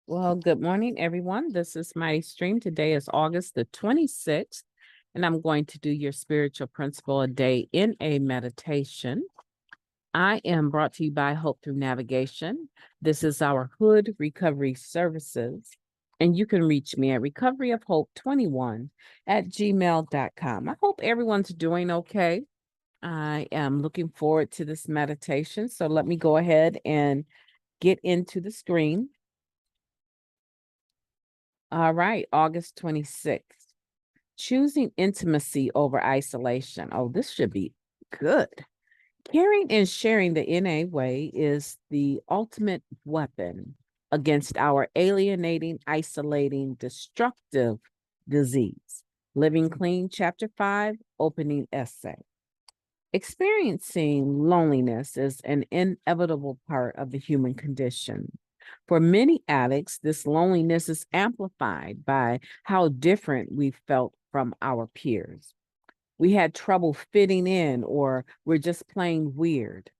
Well, good morning, everyone. This is my stream. Today is August the 26th, and I'm going to do your spiritual principle a day in a meditation. I am brought to you by Hope Through Navigation. This is our Hood Recovery Services, and you can reach me at recoveryofhope21@gmail.com. I hope everyone's doing okay. I am looking forward to this meditation. So let me go ahead and get into the screen. All right, August 26th. Choosing intimacy over isolation. Oh, this should be good. Caring and sharing the NA way is the ultimate weapon against our alienating, isolating, destructive disease. Living Clean, Chapter 5, opening essay. Experiencing loneliness is an inevitable part of the human condition. For many addicts, this loneliness is amplified by how different we felt from our peers. We had trouble fitting in, or we're just plain weird.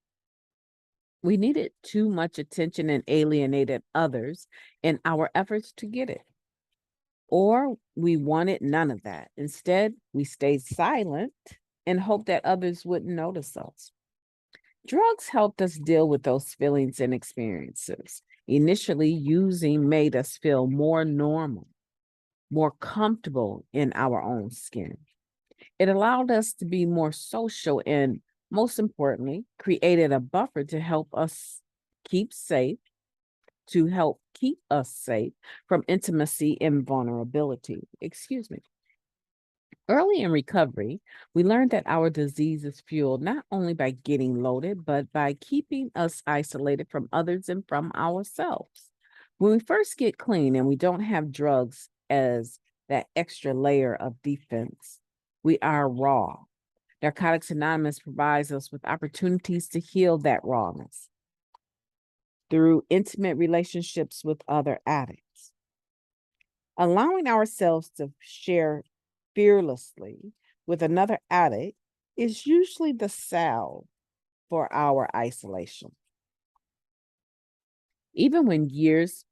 We needed too much attention and alienated others in our efforts to get it. Or we wanted none of that. Instead, we stayed silent and hoped that others wouldn't notice us. Drugs helped us deal with those feelings and experiences. Initially, using made us feel more normal, more comfortable in our own skin. It allowed us to be more social and, most importantly, created a buffer to help keep us safe from intimacy and vulnerability. Excuse me. Early in recovery, we learned that our disease is fueled not only by getting loaded, but by keeping us isolated from others and from ourselves. When we first get clean and we don't have drugs as that extra layer of defense, we are raw. Narcotics Anonymous provides us with opportunities to heal that rawness through intimate relationships with other addicts. Allowing ourselves to share fearlessly with another addict is usually the salve for our isolation. Even when years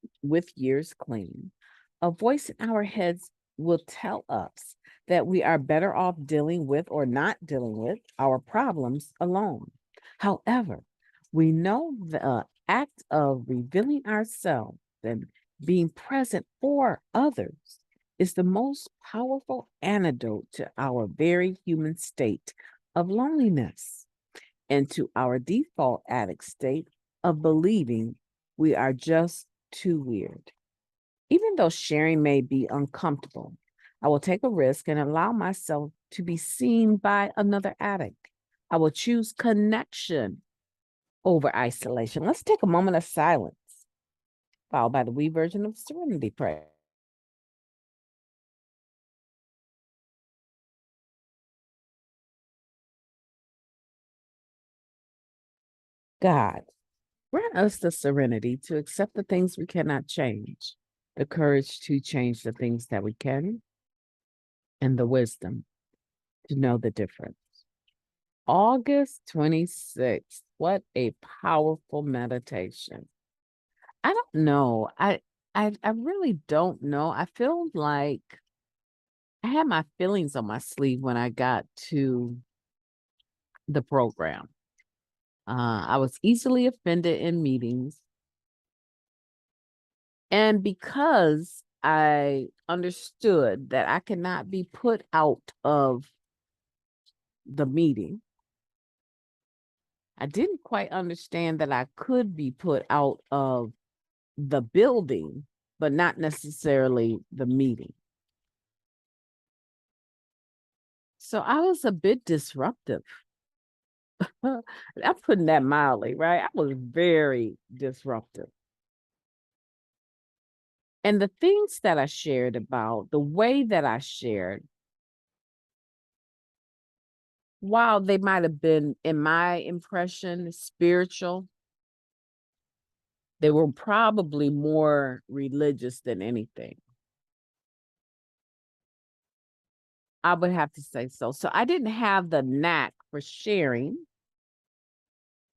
clean, a voice in our heads will tell us that we are better off dealing with or not dealing with our problems alone. However, we know the act of revealing ourselves and being present for others is the most powerful antidote to our very human state of loneliness and to our default addict state of believing we are just too weird. Even though sharing may be uncomfortable, I will take a risk and allow myself to be seen by another addict. I will choose connection over isolation. Let's take a moment of silence, followed by the we version of Serenity Prayer. God, grant us the serenity to accept the things we cannot change, the courage to change the things that we can, and the wisdom to know the difference. August 26th. What a powerful meditation. I don't know. I really don't know. I feel like I had my feelings on my sleeve when I got to the program. I was easily offended in meetings. And because I understood that I cannot be put out of the meeting, I didn't quite understand that I could be put out of the building, but not necessarily the meeting. So I was a bit disruptive. I'm putting that mildly, right? I was very disruptive. And the things that I shared about, the way that I shared, while they might have been, in my impression, spiritual, they were probably more religious than anything. I would have to say so. So I didn't have the knack for sharing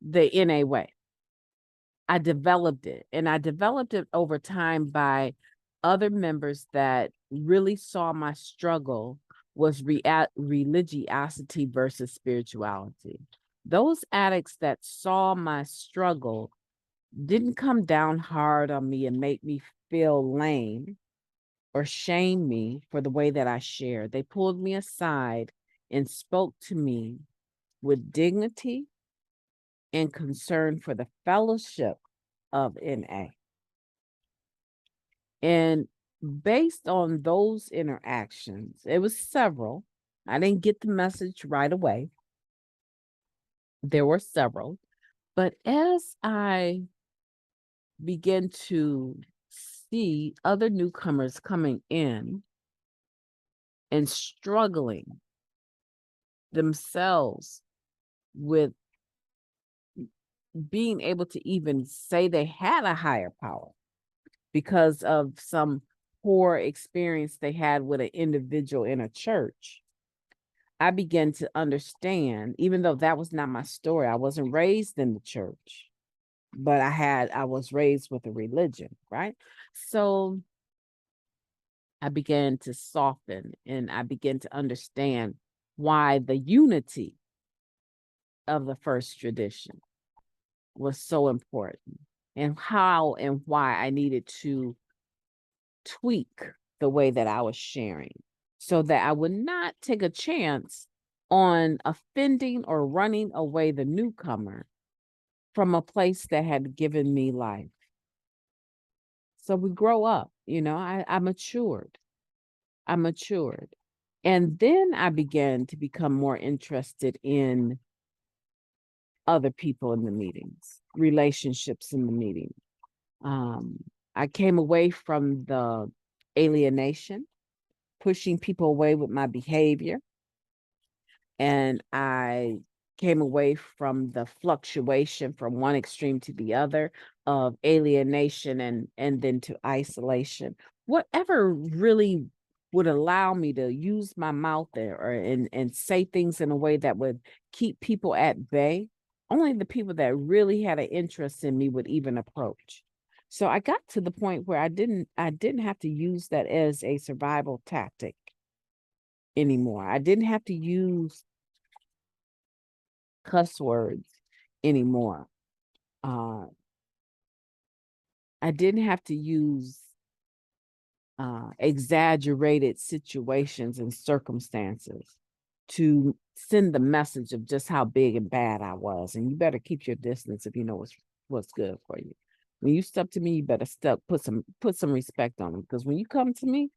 the NA way. I developed it, and I developed it over time by other members that really saw my struggle was religiosity versus spirituality. Those addicts that saw my struggle didn't come down hard on me and make me feel lame or shame me for the way that I shared. They pulled me aside and spoke to me with dignity and concern for the fellowship of NA. And based on those interactions, it was several. I didn't get the message right away. There were several. But as I began to see other newcomers coming in and struggling themselves with being able to even say they had a higher power because of some poor experience they had with an individual in a church, I began to understand, even though that was not my story, I wasn't raised in the church, but I was raised with a religion, right? So I began to soften and I began to understand why the unity of the first tradition was so important and how and why I needed to tweak the way that I was sharing so that I would not take a chance on offending or running away the newcomer from a place that had given me life. So we grow up, I matured. I matured. And then I began to become more interested in other people in the meetings, relationships in the meeting. I came away from the alienation, pushing people away with my behavior. And I came away from the fluctuation from one extreme to the other of alienation and then to isolation. Whatever really would allow me to use my mouth there and say things in a way that would keep people at bay, only the people that really had an interest in me would even approach. So I got to the point where I didn't have to use that as a survival tactic anymore. I didn't have to use cuss words anymore. I didn't have to use exaggerated situations and circumstances to send the message of just how big and bad I was. And you better keep your distance if you know what's good for you. When you step to me, you better put some respect on them, because when you come to me,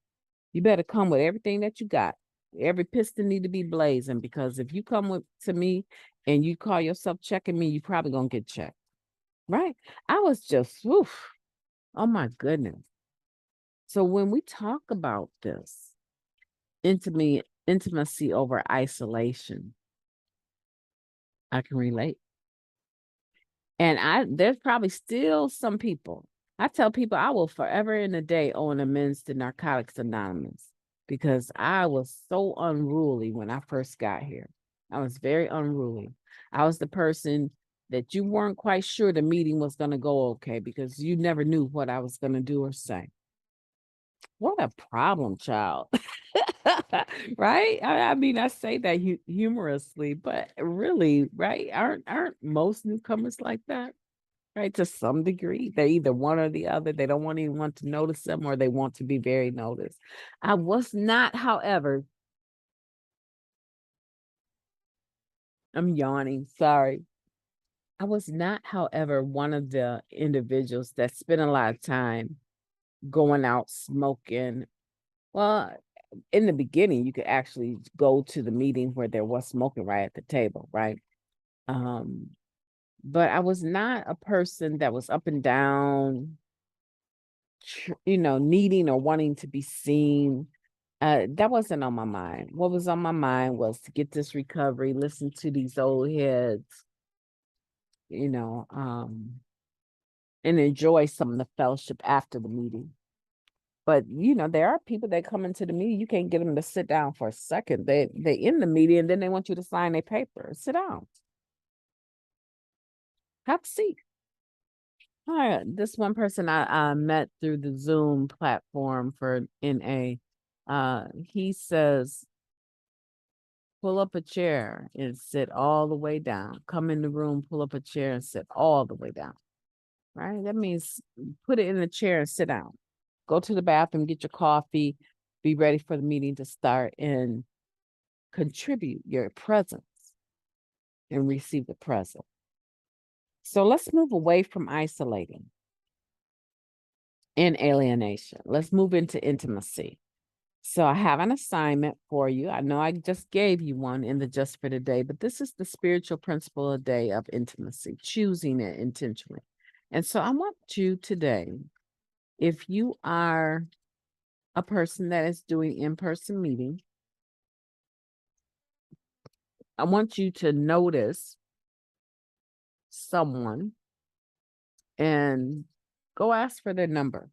you better come with everything that you got. Every piston need to be blazing, because if you come to me and you call yourself checking me, you probably gonna get checked, right? I was just, oof, oh my goodness. So when we talk about this intimacy over isolation, I can relate. And there's probably still some people. I tell people I will forever and a day owe an amends to Narcotics Anonymous, because I was so unruly when I first got here. I was very unruly. I was the person that you weren't quite sure the meeting was going to go okay because you never knew what I was going to do or say. What a problem child. Right? I mean, I say that humorously, but really, right? Aren't most newcomers like that? Right, to some degree. They're either one or the other. They don't want anyone to notice them, or they want to be very noticed. I was not, however, I'm yawning, sorry. I was not, however, one of the individuals that spent a lot of time going out smoking. Well, in the beginning, you could actually go to the meeting where there was smoking right at the table, right? But I was not a person that was up and down, needing or wanting to be seen. That wasn't on my mind. What was on my mind was to get this recovery, listen to these old heads, you know, um, and enjoy some of the fellowship after the meeting. But there are people that come into the meeting, you can't get them to sit down for a second. They in the meeting and then they want you to sign a paper. Sit down. Have a seat. Hi, this one person I met through the Zoom platform for NA, he says, pull up a chair and sit all the way down. Come in the room, pull up a chair and sit all the way down. Right? That means put it in a chair and sit down. Go to the bathroom, get your coffee, be ready for the meeting to start, and contribute your presence and receive the present. So let's move away from isolating and alienation. Let's move into intimacy. So I have an assignment for you. I know I just gave you one in the Just for Today, but this is the spiritual principle a day of intimacy, choosing it intentionally. And so I want you today, if you are a person that is doing in-person meeting, I want you to notice someone and go ask for their number.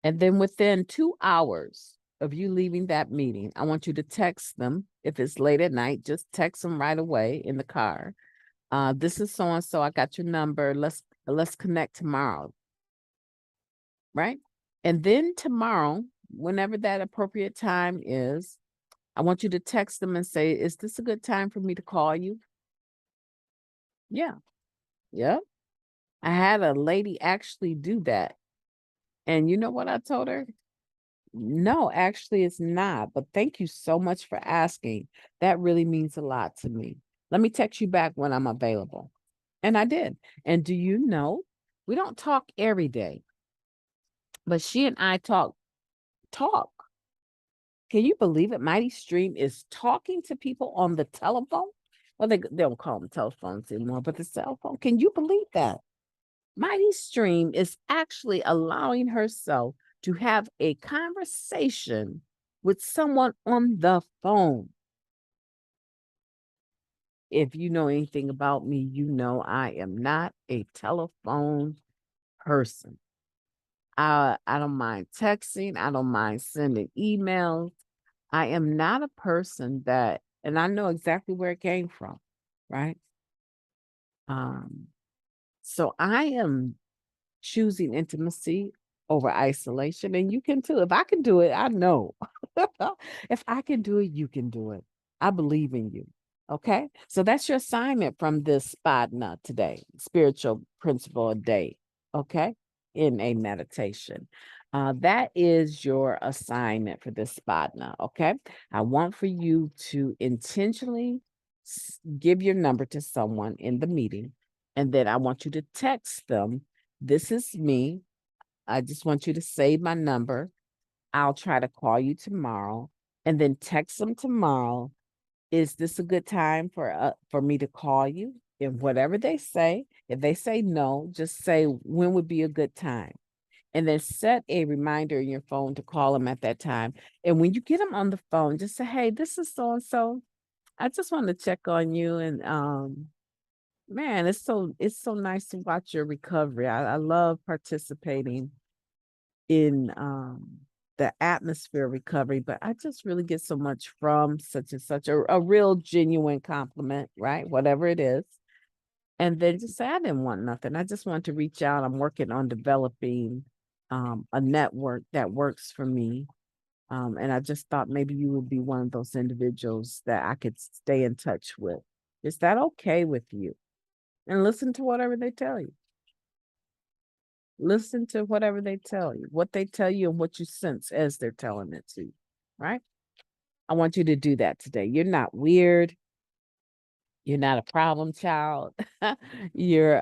And then within 2 hours of you leaving that meeting, I want you to text them. If it's late at night, just text them right away in the car. This is so and so. I got your number. Let's connect tomorrow. Right? And then tomorrow, whenever that appropriate time is, I want you to text them and say, is this a good time for me to call you? Yeah. Yep. I had a lady actually do that. And you know what I told her? No, actually, it's not. But thank you so much for asking. That really means a lot to me. Let me text you back when I'm available. And I did. And do you know, we don't talk every day, but she and I talk. Can you believe it? Mighty Stream is talking to people on the telephone. Well, they don't call them telephones anymore, but the cell phone. Can you believe that? Mighty Stream is actually allowing herself to have a conversation with someone on the phone. If you know anything about me, you know I am not a telephone person. I don't mind texting. I don't mind sending emails. I am not a person that, and I know exactly where it came from, right? Um, so I am choosing intimacy over isolation, and you can too. If I can do it, I know. If I can do it, you can do it. I believe in you. Okay. So that's your assignment from this Spadna today, spiritual principle a day. Okay. In a meditation. That is your assignment for this Spadna. Okay. I want for you to intentionally give your number to someone in the meeting. And then I want you to text them. This is me. I just want you to save my number. I'll try to call you tomorrow and then text them tomorrow. Is this a good time for me to call you? And whatever they say, if they say no, just say when would be a good time. And then set a reminder in your phone to call them at that time. And when you get them on the phone, just say, hey, this is so and so. I just want to check on you. And man, it's so nice to watch your recovery. I love participating in the atmosphere recovery, but I just really get so much from such and such a real genuine compliment, right? Whatever it is. And then just say, I didn't want nothing. I just want to reach out. I'm working on developing a network that works for me. And I just thought maybe you would be one of those individuals that I could stay in touch with. Is that okay with you? And listen to whatever they tell you. Listen to whatever they tell you, what they tell you and what you sense as they're telling it to you, right? I want you to do that today. You're not weird. You're not a problem child. You're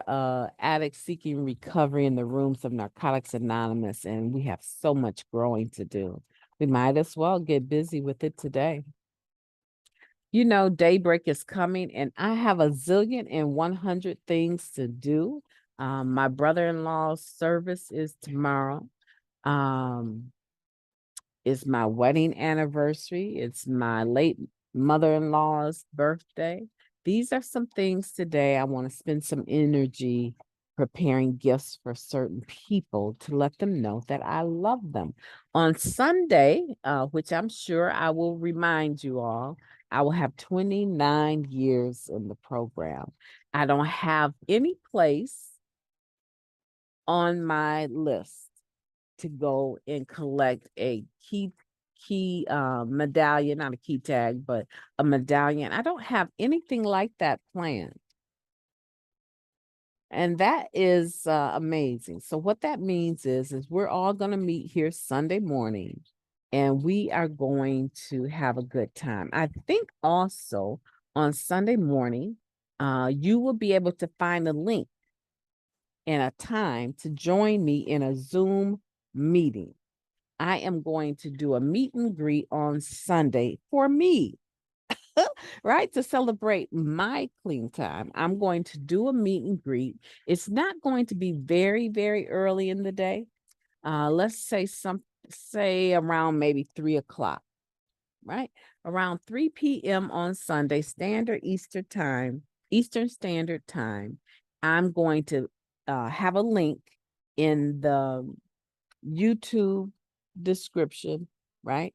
addict seeking recovery in the rooms of Narcotics Anonymous, and we have so much growing to do. We might as well get busy with it today. You know, daybreak is coming, and I have a zillion and 100 things to do. My brother-in-law's service is tomorrow. Um, it's my wedding anniversary. It's my late mother-in-law's birthday. These are some things today I want to spend some energy preparing gifts for certain people to let them know that I love them. On Sunday, which I'm sure I will remind you all, I will have 29 years in the program. I don't have any place on my list to go and collect a key medallion, not a key tag, but a medallion. I don't have anything like that planned. And that is amazing. So what that means is we're all going to meet here Sunday morning and we are going to have a good time. I think also on Sunday morning, you will be able to find a link and a time to join me in a Zoom meeting. I am going to do a meet and greet on Sunday for me, right? To celebrate my clean time. I'm going to do a meet and greet. It's not going to be very, very early in the day. Let's say around maybe 3 o'clock, right? Around 3 p.m. on Sunday, Eastern Standard Time. I'm going to have a link in the YouTube description, right?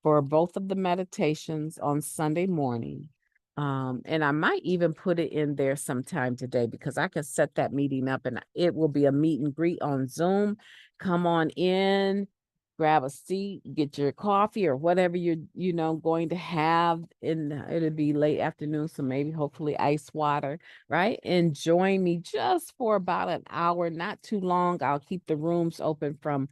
For both of the meditations on Sunday morning. And I might even put it in there sometime today because I could set that meeting up and it will be a meet and greet on Zoom. Come on in, grab a seat, get your coffee or whatever you're going to have. And it'll be late afternoon, so maybe hopefully ice water, right? And join me just for about an hour, not too long. I'll keep the rooms open from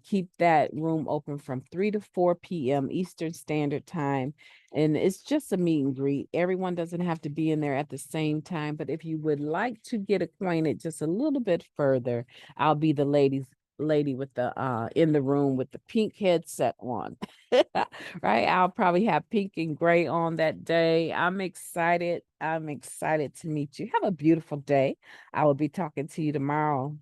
keep that room open from 3 to 4 p.m. Eastern Standard Time. And it's just a meet and greet. Everyone doesn't have to be in there at the same time. But if you would like to get acquainted just a little bit further, I'll be the lady with the in the room with the pink headset on. Right? I'll probably have pink and gray on that day. I'm excited. I'm excited to meet you. Have a beautiful day. I will be talking to you tomorrow.